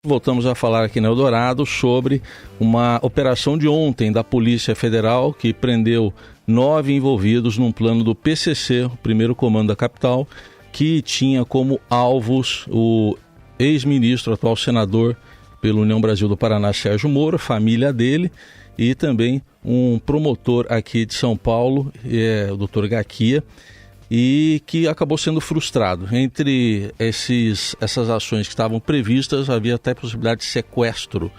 Voltamos a falar aqui no Eldorado sobre uma operação de ontem da Polícia Federal que prendeu 9 envolvidos num plano do PCC, o primeiro comando da capital, que tinha como alvos o ex-ministro, atual senador pela União Brasil do Paraná, Sérgio Moro, família dele, e também um promotor aqui de São Paulo, o Dr. Gaquia, e que acabou sendo frustrado. Entre essas ações que estavam previstas, havia até possibilidade de sequestro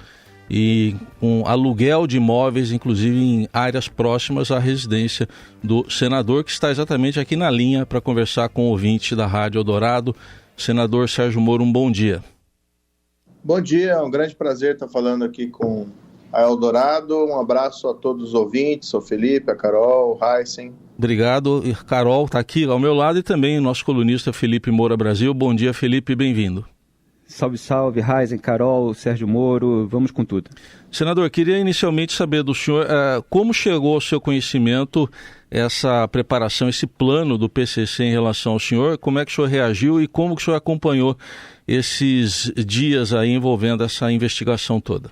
e um aluguel de imóveis, inclusive em áreas próximas à residência do senador, que está exatamente aqui na linha para conversar com o ouvinte da Rádio Eldorado. Senador Sérgio Moro, um bom dia. Bom dia, é um grande prazer estar falando aqui com a Eldorado. Um abraço a todos os ouvintes, ao Felipe, a Carol, o Heisen. Obrigado. Carol está aqui ao meu lado e também o nosso colunista Felipe Moura Brasil. Bom dia, Felipe, bem-vindo. Salve, salve, Heisen, Carol, Sérgio Moro, vamos com tudo. Senador, queria inicialmente saber do senhor como chegou ao seu conhecimento essa preparação, esse plano do PCC em relação ao senhor, como é que o senhor reagiu e como que o senhor acompanhou esses dias aí envolvendo essa investigação toda?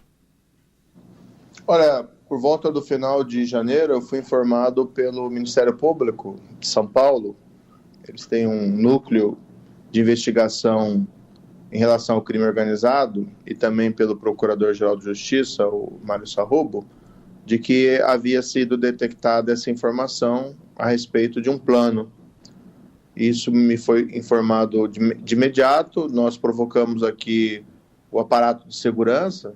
Olha, por volta do final de janeiro, eu fui informado pelo Ministério Público de São Paulo. Eles têm um núcleo de investigação em relação ao crime organizado e também pelo Procurador-Geral de Justiça, o Mário Sarrubo, de que havia sido detectada essa informação a respeito de um plano. Isso me foi informado de imediato. Nós provocamos aqui o aparato de segurança,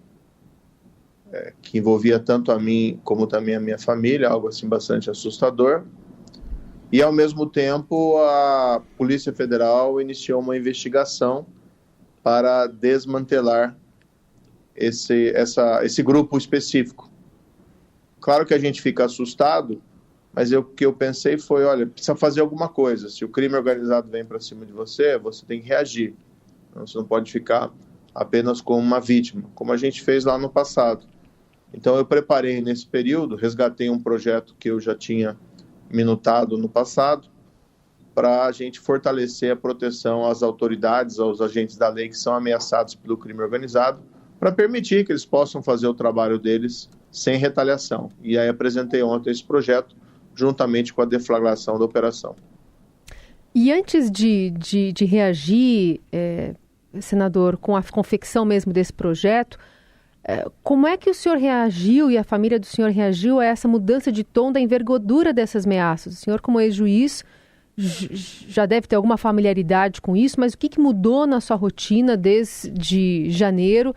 que envolvia tanto a mim como também a minha família, algo assim bastante assustador. E, ao mesmo tempo, a Polícia Federal iniciou uma investigação para desmantelar esse grupo específico. Claro que a gente fica assustado, mas o que eu pensei foi, olha, precisa fazer alguma coisa. Se o crime organizado vem para cima de você, você tem que reagir. Você não pode ficar apenas como uma vítima, como a gente fez lá no passado. Então eu preparei nesse período, resgatei um projeto que eu já tinha minutado no passado, para a gente fortalecer a proteção às autoridades, aos agentes da lei que são ameaçados pelo crime organizado, para permitir que eles possam fazer o trabalho deles sem retaliação. E aí apresentei ontem esse projeto, juntamente com a deflagração da operação. E antes de reagir, senador, com a confecção mesmo desse projeto, como é que o senhor reagiu e a família do senhor reagiu a essa mudança de tom da envergadura dessas ameaças? O senhor, como ex-juiz, já deve ter alguma familiaridade com isso, mas o que mudou na sua rotina desde janeiro,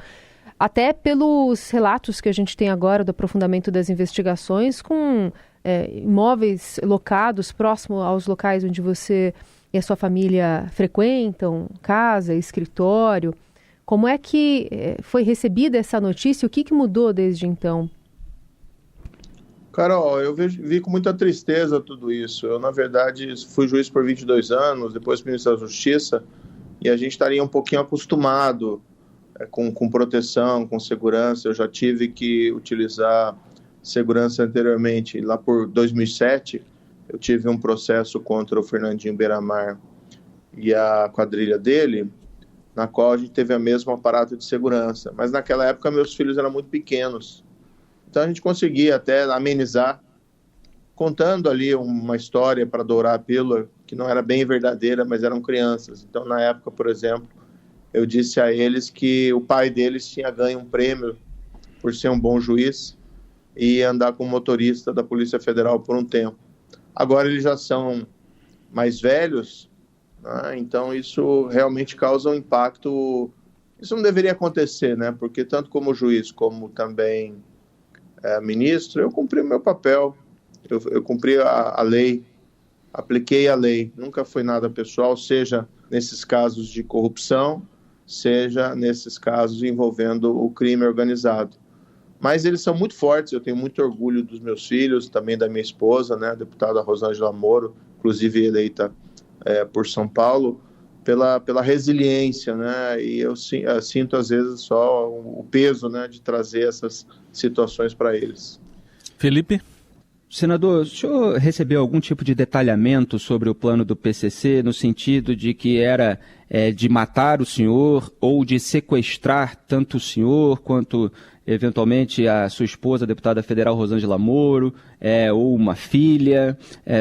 até pelos relatos que a gente tem agora do aprofundamento das investigações com imóveis locados próximo aos locais onde você e a sua família frequentam, casa, escritório? Como é que foi recebida essa notícia e o que mudou desde então? Carol, eu vi com muita tristeza tudo isso. Eu, na verdade, fui juiz por 22 anos, depois ministro da Justiça, e a gente estaria um pouquinho acostumado com proteção, com segurança. Eu já tive que utilizar segurança anteriormente. Lá por 2007, eu tive um processo contra o Fernandinho Beiramar e a quadrilha dele, na qual a gente teve a mesma aparato de segurança. Mas naquela época meus filhos eram muito pequenos. Então a gente conseguia até amenizar, contando ali uma história para dourar a pílula, que não era bem verdadeira, mas eram crianças. Então na época, por exemplo, eu disse a eles que o pai deles tinha ganho um prêmio por ser um bom juiz e andar como motorista da Polícia Federal por um tempo. Agora eles já são mais velhos, então isso realmente causa um impacto. Isso não deveria acontecer, né? Porque tanto como juiz como também ministro, eu cumpri o meu papel, eu cumpri a lei, apliquei a lei, nunca foi nada pessoal, seja nesses casos de corrupção, seja nesses casos envolvendo o crime organizado. Mas eles são muito fortes, eu tenho muito orgulho dos meus filhos, também da minha esposa, né, a deputada Rosângela Moro, inclusive eleita por São Paulo, pela resiliência, né, e eu sinto às vezes só o peso, né, de trazer essas situações para eles. Felipe? Senador, o senhor recebeu algum tipo de detalhamento sobre o plano do PCC, no sentido de que era de matar o senhor ou de sequestrar tanto o senhor quanto eventualmente a sua esposa, a deputada federal Rosângela Moro, ou uma filha,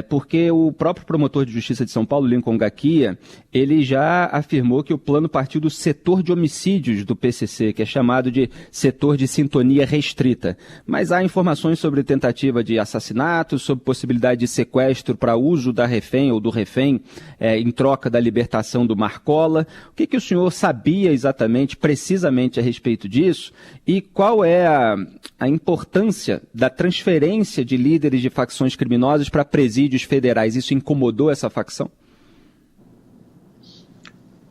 porque o próprio promotor de justiça de São Paulo, Lincoln Gaquia, ele já afirmou que o plano partiu do setor de homicídios do PCC, que é chamado de setor de sintonia restrita. Mas há informações sobre tentativa de assassinato, sobre possibilidade de sequestro para uso da refém ou do refém em troca da libertação do Marcola. O que o senhor sabia exatamente, precisamente a respeito disso? E qual é a importância da transferência de líderes de facções criminosas para presídios federais? Isso incomodou essa facção?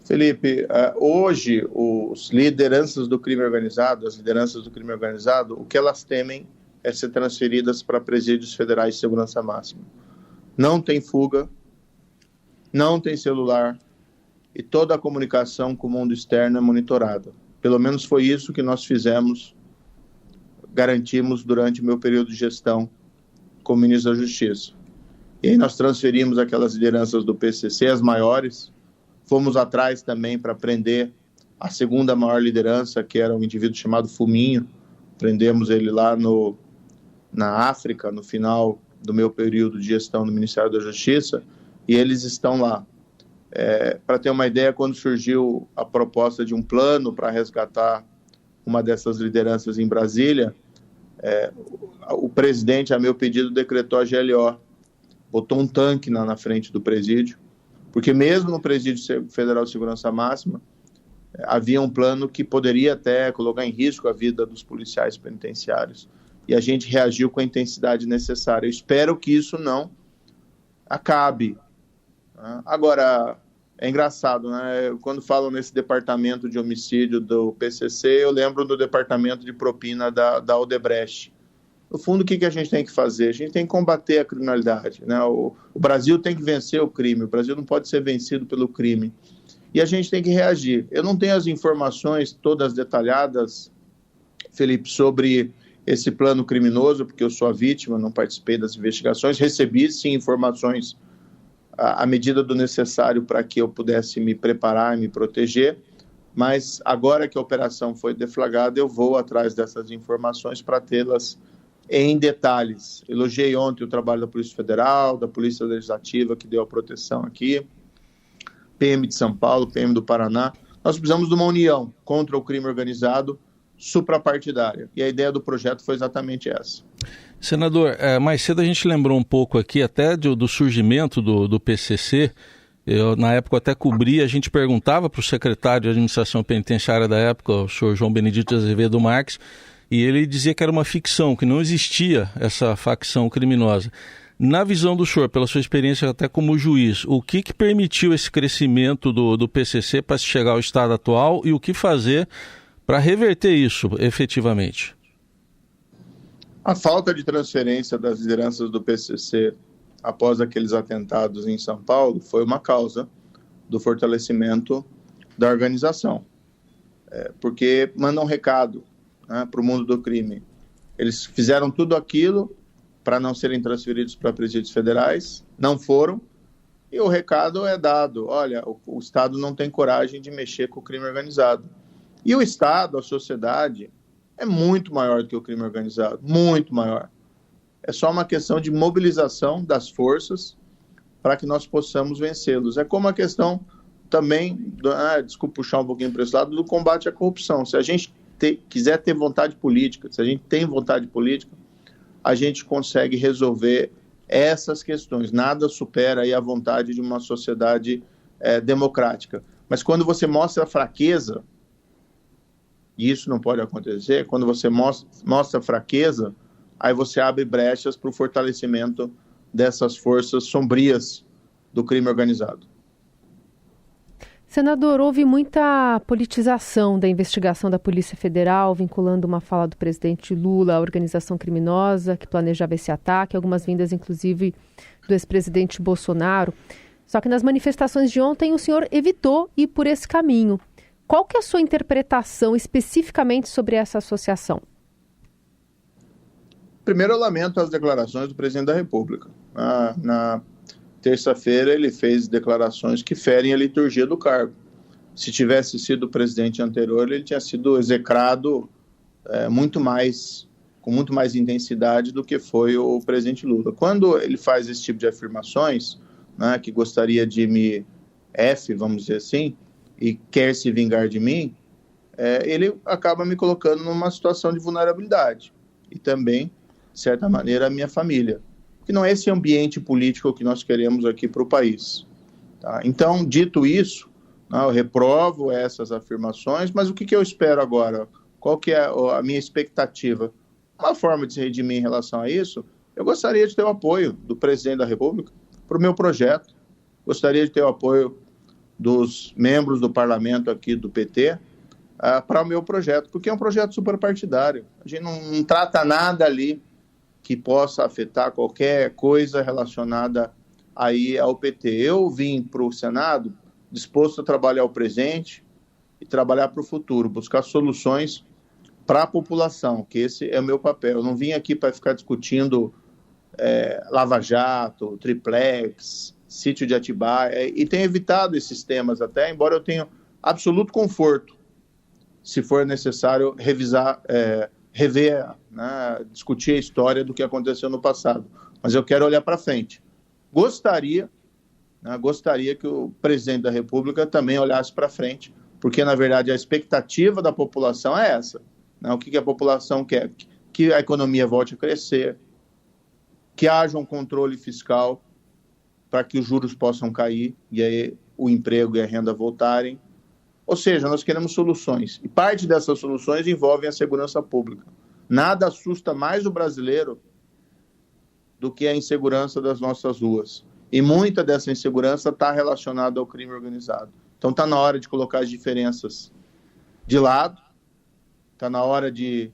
Felipe, hoje as lideranças do crime organizado, o que elas temem é ser transferidas para presídios federais de segurança máxima. Não tem fuga, não tem celular e toda a comunicação com o mundo externo é monitorada. Pelo menos foi isso que nós garantimos durante o meu período de gestão como ministro da Justiça. E aí nós transferimos aquelas lideranças do PCC, as maiores, fomos atrás também para prender a segunda maior liderança, que era um indivíduo chamado Fuminho, prendemos ele lá na África, no final do meu período de gestão no Ministério da Justiça, e eles estão lá. Para ter uma ideia, quando surgiu a proposta de um plano para resgatar uma dessas lideranças em Brasília, o presidente, a meu pedido, decretou a GLO, botou um tanque na frente do presídio, porque mesmo no Presídio Federal de Segurança Máxima, havia um plano que poderia até colocar em risco a vida dos policiais penitenciários, e a gente reagiu com a intensidade necessária. Eu espero que isso não acabe. Agora, é engraçado, né? Quando falam nesse departamento de homicídio do PCC, eu lembro do departamento de propina da Odebrecht. No fundo, o que a gente tem que fazer? A gente tem que combater a criminalidade, né? O Brasil tem que vencer o crime, o Brasil não pode ser vencido pelo crime. E a gente tem que reagir. Eu não tenho as informações todas detalhadas, Felipe, sobre esse plano criminoso, porque eu sou a vítima, não participei das investigações, recebi, sim, informações à medida do necessário para que eu pudesse me preparar e me proteger, mas agora que a operação foi deflagrada, eu vou atrás dessas informações para tê-las em detalhes. Elogiei ontem o trabalho da Polícia Federal, da Polícia Legislativa, que deu a proteção aqui, PM de São Paulo, PM do Paraná. Nós precisamos de uma união contra o crime organizado suprapartidária, e a ideia do projeto foi exatamente essa. Senador, mais cedo a gente lembrou um pouco aqui até do surgimento do PCC. Eu, na época, até cobri, a gente perguntava para o secretário de Administração Penitenciária da época, o senhor João Benedito Azevedo Marques, e ele dizia que era uma ficção, que não existia essa facção criminosa. Na visão do senhor, pela sua experiência até como juiz, o que permitiu esse crescimento do PCC para se chegar ao estado atual e o que fazer para reverter isso efetivamente? A falta de transferência das lideranças do PCC após aqueles atentados em São Paulo foi uma causa do fortalecimento da organização, porque manda um recado, né, para o mundo do crime. Eles fizeram tudo aquilo para não serem transferidos para presídios federais, não foram, e o recado é dado: olha, o Estado não tem coragem de mexer com o crime organizado. E o Estado, a sociedade, é muito maior do que o crime organizado, muito maior. É só uma questão de mobilização das forças para que nós possamos vencê-los. É como a questão também, desculpa puxar um pouquinho para esse lado, do combate à corrupção. Se a gente quiser ter vontade política, se a gente tem vontade política, a gente consegue resolver essas questões. Nada supera aí a vontade de uma sociedade democrática. Mas quando você mostra fraqueza, e isso não pode acontecer, quando você mostra fraqueza, aí você abre brechas para o fortalecimento dessas forças sombrias do crime organizado. Senador, houve muita politização da investigação da Polícia Federal, vinculando uma fala do presidente Lula à organização criminosa que planejava esse ataque, algumas vindas, inclusive, do ex-presidente Bolsonaro. Só que nas manifestações de ontem o senhor evitou ir por esse caminho. Qual que é a sua interpretação especificamente sobre essa associação? Primeiro, eu lamento as declarações do presidente da República. Na terça-feira, ele fez declarações que ferem a liturgia do cargo. se tivesse sido o presidente anterior, ele tinha sido execrado com muito mais intensidade do que foi o presidente Lula. Quando ele faz esse tipo de afirmações, né, que gostaria de me vamos dizer assim, e quer se vingar de mim, ele acaba me colocando numa situação de vulnerabilidade. E também, de certa maneira, a minha família. Que não é esse ambiente político que nós queremos aqui para o país. Tá? Então, dito isso, eu reprovo essas afirmações, mas o que eu espero agora? Qual que é a minha expectativa? Uma forma de se redimir em relação a isso, eu gostaria de ter o apoio do presidente da República para o meu projeto. Gostaria de ter o apoio dos membros do parlamento aqui do PT para o meu projeto, porque é um projeto superpartidário. A gente não trata nada ali que possa afetar qualquer coisa relacionada aí ao PT. Eu vim para o Senado disposto a trabalhar o presente e trabalhar para o futuro, buscar soluções para a população, que esse é o meu papel. Eu não vim aqui para ficar discutindo Lava Jato, Triplex, Sítio de Atibaia, e tenho evitado esses temas até, embora eu tenha absoluto conforto, se for necessário rever, né, discutir a história do que aconteceu no passado. Mas eu quero olhar para frente. Gostaria que o presidente da República também olhasse para frente, porque, na verdade, a expectativa da população é essa. Né? O que a população quer? Que a economia volte a crescer, que haja um controle fiscal para que os juros possam cair e aí o emprego e a renda voltarem. Ou seja, nós queremos soluções. E parte dessas soluções envolvem a segurança pública. Nada assusta mais o brasileiro do que a insegurança das nossas ruas. E muita dessa insegurança está relacionada ao crime organizado. Então está na hora de colocar as diferenças de lado, está na hora de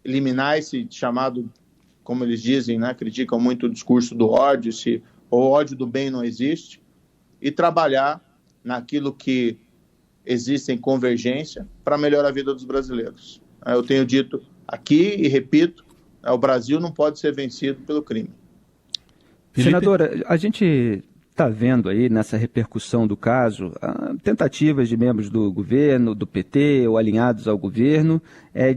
eliminar esse chamado, como eles dizem, né, criticam muito o discurso do ódio, o ódio do bem não existe, e trabalhar naquilo que existe em convergência para melhorar a vida dos brasileiros. Eu tenho dito aqui e repito, o Brasil não pode ser vencido pelo crime. Senadora, a gente está vendo aí nessa repercussão do caso tentativas de membros do governo, do PT ou alinhados ao governo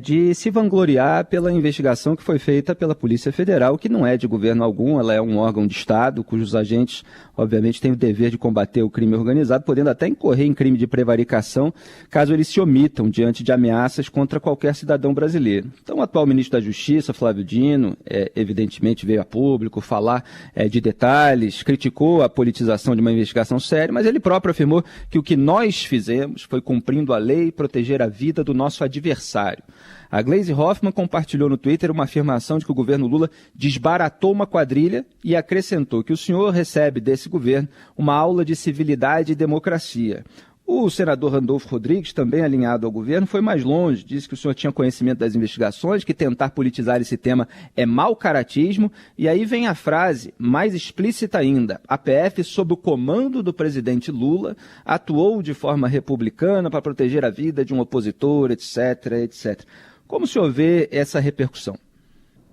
de se vangloriar pela investigação que foi feita pela Polícia Federal, que não é de governo algum, ela é um órgão de Estado, cujos agentes, obviamente, têm o dever de combater o crime organizado, podendo até incorrer em crime de prevaricação, caso eles se omitam diante de ameaças contra qualquer cidadão brasileiro. Então, o atual ministro da Justiça, Flávio Dino, evidentemente veio a público falar de detalhes, criticou a politização de uma investigação séria, mas ele próprio afirmou que o que nós fizemos foi cumprindo a lei e proteger a vida do nosso adversário. A Gleisi Hoffmann compartilhou no Twitter uma afirmação de que o governo Lula desbaratou uma quadrilha e acrescentou que o senhor recebe desse governo uma aula de civilidade e democracia. O senador Randolfo Rodrigues, também alinhado ao governo, foi mais longe, disse que o senhor tinha conhecimento das investigações, que tentar politizar esse tema é mau caratismo, e aí vem a frase mais explícita ainda: a PF, sob o comando do presidente Lula, atuou de forma republicana para proteger a vida de um opositor, etc, etc. Como o senhor vê essa repercussão?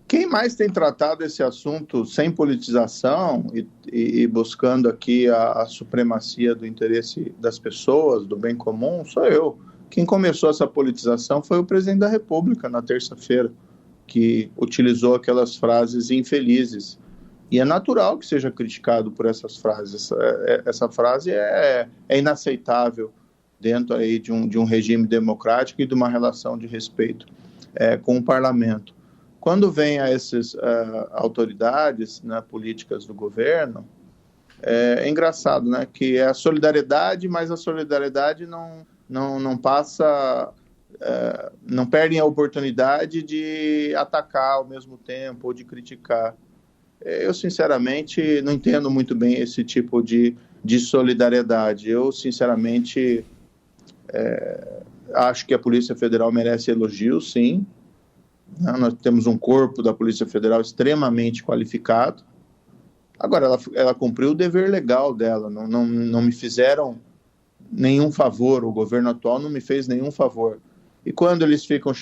Quem mais tem tratado esse assunto sem politização e buscando aqui a supremacia do interesse das pessoas, do bem comum, sou eu. Quem começou essa politização foi o presidente da República na terça-feira, que utilizou aquelas frases infelizes. E é natural que seja criticado por essas frases. Essa frase é inaceitável dentro aí de um regime democrático e de uma relação de respeito com o parlamento. Quando vem a essas autoridades, né, políticas do governo, é engraçado, né, que é a solidariedade, mas a solidariedade não passa, não perdem a oportunidade de atacar ao mesmo tempo ou de criticar. Eu, sinceramente, não entendo muito bem esse tipo de solidariedade. Eu, sinceramente, acho que a Polícia Federal merece elogios, sim. Nós temos um corpo da Polícia Federal extremamente qualificado. Agora, ela cumpriu o dever legal dela, não me fizeram nenhum favor, o governo atual não me fez nenhum favor. E quando eles ficam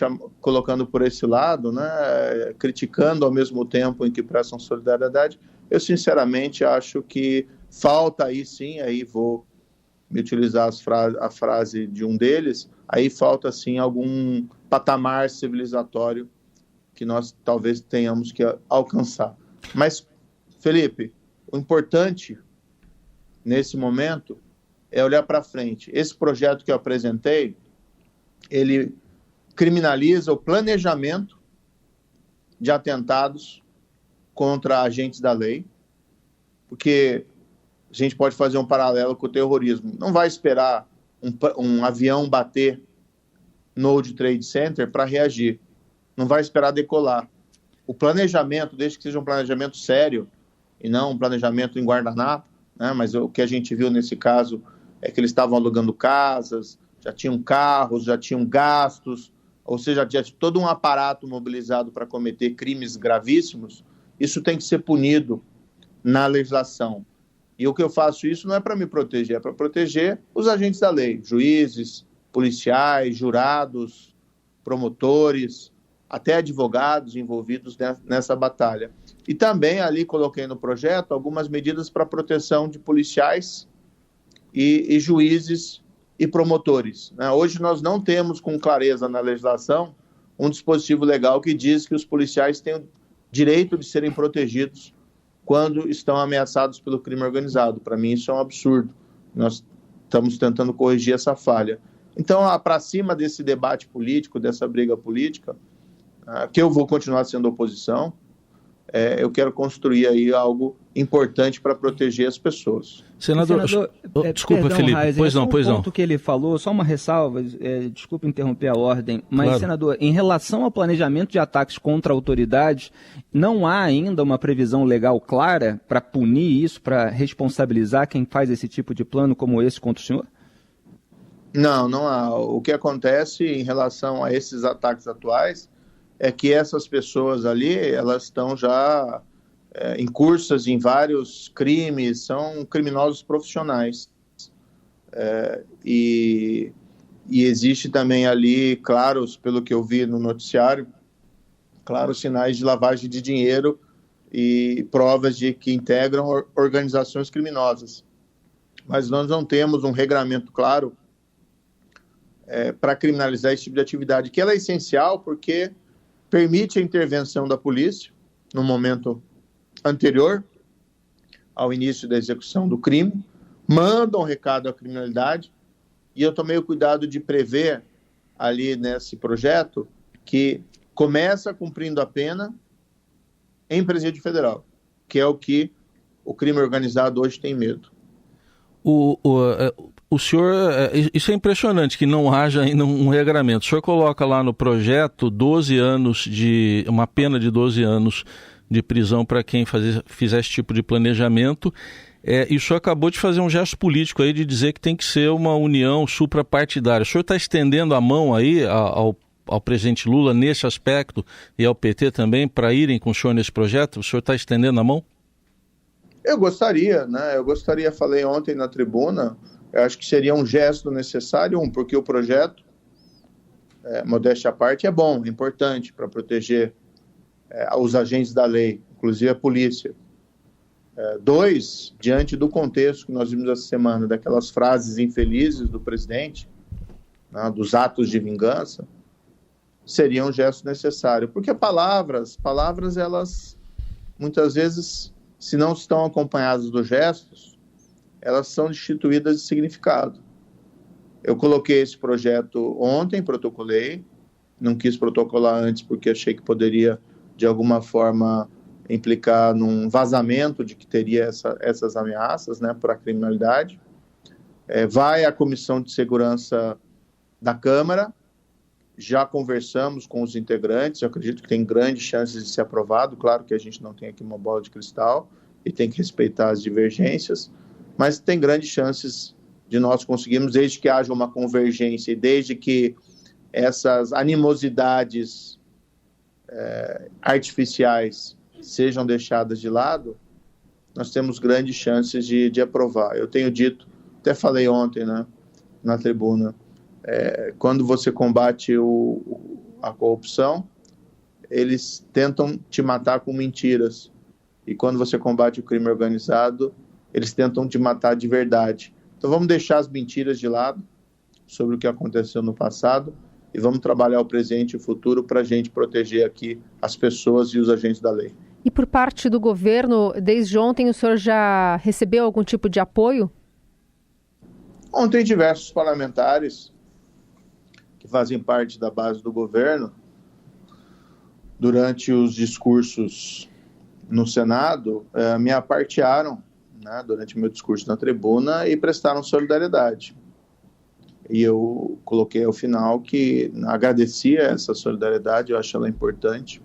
colocando por esse lado, né, criticando ao mesmo tempo em que prestam solidariedade, eu sinceramente acho que falta aí sim, aí vou me utilizar a frase de um deles, aí falta, sim, algum patamar civilizatório que nós talvez tenhamos que alcançar. Mas, Felipe, o importante nesse momento é olhar para frente. Esse projeto que eu apresentei, ele criminaliza o planejamento de atentados contra agentes da lei, porque a gente pode fazer um paralelo com o terrorismo. Não vai esperar um avião bater no World Trade Center para reagir. Não vai esperar decolar. O planejamento, desde que seja um planejamento sério e não um planejamento em guardanapo, né? Mas o que a gente viu nesse caso é que eles estavam alugando casas, já tinham carros, já tinham gastos, ou seja, já tinha todo um aparato mobilizado para cometer crimes gravíssimos. Isso tem que ser punido na legislação. E o que eu faço isso não é para me proteger, é para proteger os agentes da lei, juízes, policiais, jurados, promotores, até advogados envolvidos nessa batalha. E também ali coloquei no projeto algumas medidas para proteção de policiais e juízes e promotores, né? Hoje nós não temos com clareza na legislação um dispositivo legal que diz que os policiais têm o direito de serem protegidos quando estão ameaçados pelo crime organizado. Para mim isso é um absurdo. Nós estamos tentando corrigir essa falha. Então, para cima desse debate político, dessa briga política, que eu vou continuar sendo oposição, eu quero construir aí algo importante para proteger as pessoas. Senador, desculpa, perdão, Felipe, Reis, pois não. O ponto que ele falou, só uma ressalva, desculpa interromper a ordem, mas, claro. Senador, em relação ao planejamento de ataques contra autoridades, não há ainda uma previsão legal clara para punir isso, para responsabilizar quem faz esse tipo de plano como esse contra o senhor? Não há. O que acontece em relação a esses ataques atuais é que essas pessoas ali, elas estão já incursas em vários crimes, são criminosos profissionais. E existe também ali, claros, pelo que eu vi no noticiário, claros sinais de lavagem de dinheiro e provas de que integram organizações criminosas. Mas nós não temos um regramento claro para criminalizar esse tipo de atividade, que ela é essencial porque permite a intervenção da polícia no momento anterior ao início da execução do crime, manda um recado à criminalidade, e eu tomei o cuidado de prever ali nesse projeto que começa cumprindo a pena em presídio federal, que é o que o crime organizado hoje tem medo. O senhor, isso é impressionante que não haja ainda um regramento. O senhor coloca lá no projeto uma pena de 12 anos de prisão para quem fizer esse tipo de planejamento. E o senhor acabou de fazer um gesto político aí de dizer que tem que ser uma união suprapartidária. O senhor está estendendo a mão aí ao presidente Lula nesse aspecto e ao PT também para irem com o senhor nesse projeto? O senhor está estendendo a mão? Eu gostaria, né? Falei ontem na tribuna, eu acho que seria um gesto necessário, porque o projeto, modéstia à parte, é bom, é importante para proteger os agentes da lei, inclusive a polícia. 2, diante do contexto que nós vimos essa semana, daquelas frases infelizes do presidente, né, dos atos de vingança, seria um gesto necessário, porque palavras, elas, muitas vezes, se não estão acompanhadas dos gestos, elas são destituídas de significado. Eu coloquei esse projeto ontem, protocolei, não quis protocolar antes porque achei que poderia, de alguma forma, implicar num vazamento de que teria essas ameaças, né, para a criminalidade. Vai à Comissão de Segurança da Câmara, já conversamos com os integrantes, eu acredito que tem grandes chances de ser aprovado, claro que a gente não tem aqui uma bola de cristal e tem que respeitar as divergências, mas tem grandes chances de nós conseguirmos, desde que haja uma convergência e desde que essas animosidades artificiais sejam deixadas de lado, nós temos grandes chances de aprovar. Eu tenho dito, até falei ontem, né, na tribuna, quando você combate a corrupção, eles tentam te matar com mentiras. E quando você combate o crime organizado, eles tentam te matar de verdade. Então vamos deixar as mentiras de lado sobre o que aconteceu no passado e vamos trabalhar o presente e o futuro para a gente proteger aqui as pessoas e os agentes da lei. E por parte do governo, desde ontem o senhor já recebeu algum tipo de apoio? Ontem diversos parlamentares que fazem parte da base do governo, durante os discursos no Senado, me apartearam, né, durante meu discurso na tribuna e prestaram solidariedade. E eu coloquei ao final que agradecia essa solidariedade, eu acho ela importante,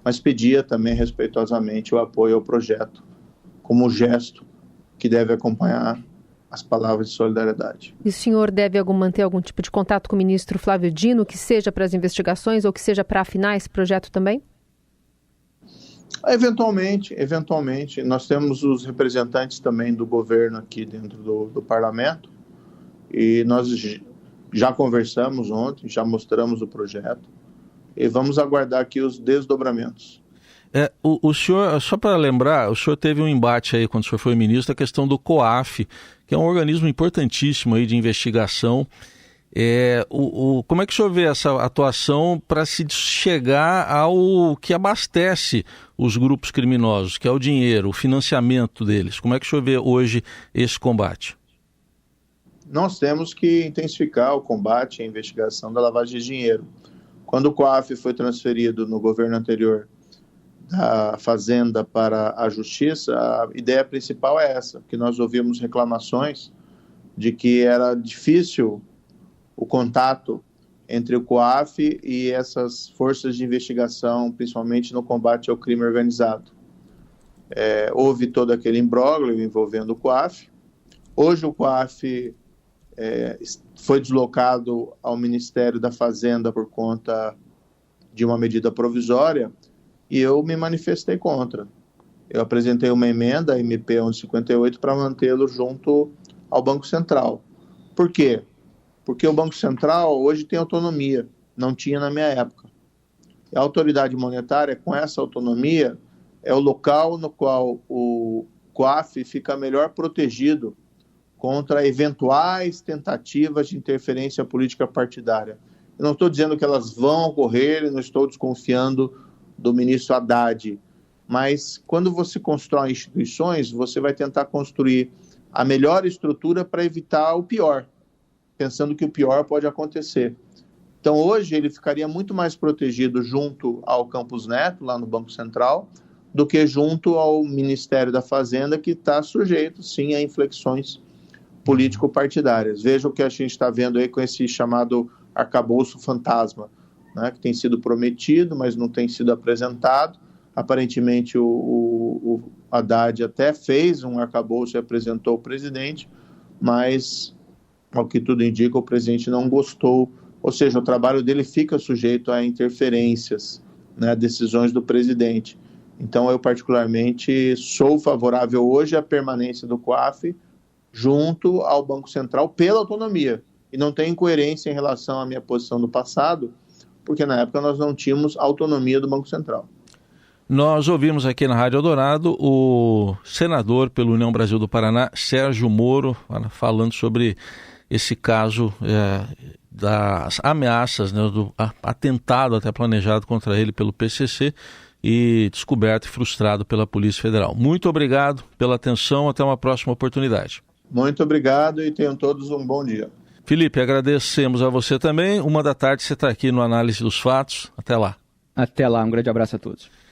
mas pedia também respeitosamente o apoio ao projeto, como gesto que deve acompanhar as palavras de solidariedade. E o senhor deve manter algum tipo de contato com o ministro Flávio Dino, que seja para as investigações ou que seja para afinar esse projeto também? Eventualmente. Nós temos os representantes também do governo aqui dentro do parlamento e nós já conversamos ontem, já mostramos o projeto e vamos aguardar aqui os desdobramentos. O senhor, só para lembrar, o senhor teve um embate aí quando o senhor foi ministro, a questão do COAF, que é um organismo importantíssimo aí de investigação. Como é que o senhor vê essa atuação para se chegar ao que abastece os grupos criminosos, que é o dinheiro, o financiamento deles? Como é que o senhor vê hoje esse combate? Nós temos que intensificar o combate e a investigação da lavagem de dinheiro. Quando o COAF foi transferido no governo anterior da Fazenda para a Justiça, a ideia principal é essa, que nós ouvimos reclamações de que era difícil o contato entre o COAF e essas forças de investigação, principalmente no combate ao crime organizado. Houve todo aquele imbróglio envolvendo o COAF. Hoje o COAF foi deslocado ao Ministério da Fazenda por conta de uma medida provisória e eu me manifestei contra. Eu apresentei uma emenda, a MP 1158, para mantê-lo junto ao Banco Central. Por quê? Porque o Banco Central hoje tem autonomia, não tinha na minha época. A autoridade monetária, com essa autonomia, é o local no qual o COAF fica melhor protegido contra eventuais tentativas de interferência política partidária. Eu não estou dizendo que elas vão ocorrer, não estou desconfiando do ministro Haddad, mas quando você constrói instituições, você vai tentar construir a melhor estrutura para evitar o pior, pensando que o pior pode acontecer. Então, hoje, ele ficaria muito mais protegido junto ao Campos Neto, lá no Banco Central, do que junto ao Ministério da Fazenda, que está sujeito, sim, a inflexões político-partidárias. Veja o que a gente está vendo aí com esse chamado arcabouço fantasma, né, que tem sido prometido, mas não tem sido apresentado. Aparentemente, o Haddad até fez um arcabouço e apresentou ao presidente, mas, ao que tudo indica, o presidente não gostou. Ou seja, o trabalho dele fica sujeito a interferências, né, decisões do presidente. Então, eu particularmente sou favorável hoje à permanência do COAF junto ao Banco Central pela autonomia. E não tem incoerência em relação à minha posição do passado, porque na época nós não tínhamos autonomia do Banco Central. Nós ouvimos aqui na Rádio Eldorado o senador pela União Brasil do Paraná, Sérgio Moro, falando sobre esse caso das ameaças, né, do atentado até planejado contra ele pelo PCC e descoberto e frustrado pela Polícia Federal. Muito obrigado pela atenção, até uma próxima oportunidade. Muito obrigado e tenham todos um bom dia. Felipe, agradecemos a você também. 13h você está aqui no Análise dos Fatos. Até lá. Até lá, um grande abraço a todos.